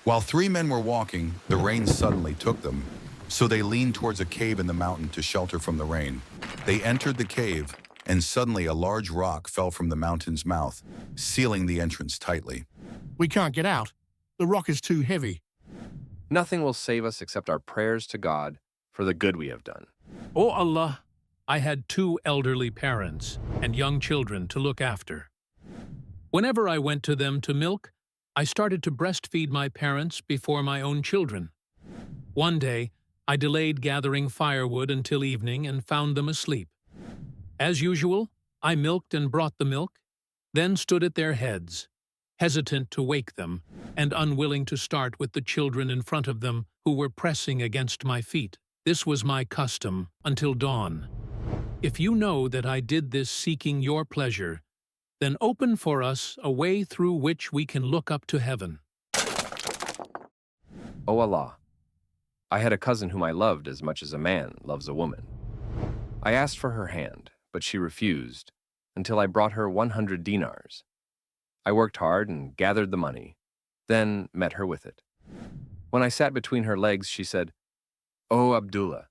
While three men were walking, the rain suddenly took them, so they leaned towards a cave in the mountain to shelter from the rain. They entered the cave, and suddenly a large rock fell from the mountain's mouth, sealing the entrance tightly. We can't get out. The rock is too heavy. Nothing will save us except our prayers to God for the good we have done. O Allah, I had two elderly parents and young children to look after. Whenever I went to them to milk, I started to breastfeed my parents before my own children. One day, I delayed gathering firewood until evening and found them asleep. As usual, I milked and brought the milk, then stood at their heads, hesitant to wake them and unwilling to start with the children in front of them who were pressing against my feet. This was my custom until dawn. If you know that I did this seeking your pleasure, then open for us a way through which we can look up to heaven. O Allah, I had a cousin whom I loved as much as a man loves a woman. I asked for her hand, but she refused, until I brought her 100 dinars. I worked hard and gathered the money, then met her with it. When I sat between her legs, she said, "O Abdullah,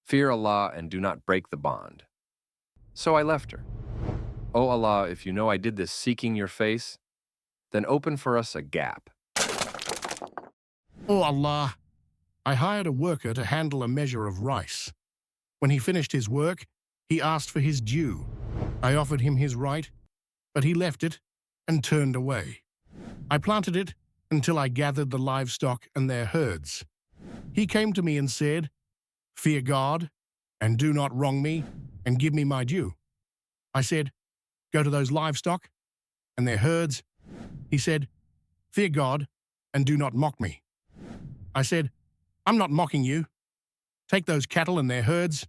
fear Allah and do not break the bond." So I left her. O Allah, if you know I did this seeking your face, then open for us a gap. Oh Allah, I hired a worker to handle a measure of rice. When he finished his work, he asked for his due. I offered him his right, but he left it and turned away. I planted it until I gathered the livestock and their herds. He came to me and said, "Fear God, and do not wrong me, and give me my due." I said, "Go to those livestock and their herds." He said, "Fear God, and do not mock me." I said, "I'm not mocking you. Take those cattle and their herds."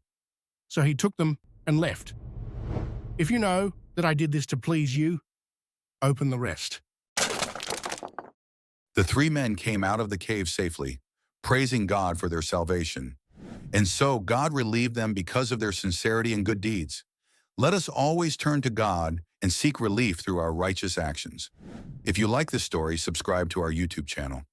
So he took them and left. If you know that I did this to please you, open the rest. The three men came out of the cave safely, praising God for their salvation. And so God relieved them because of their sincerity and good deeds. Let us always turn to God and seek relief through our righteous actions. If you like this story, subscribe to our YouTube channel.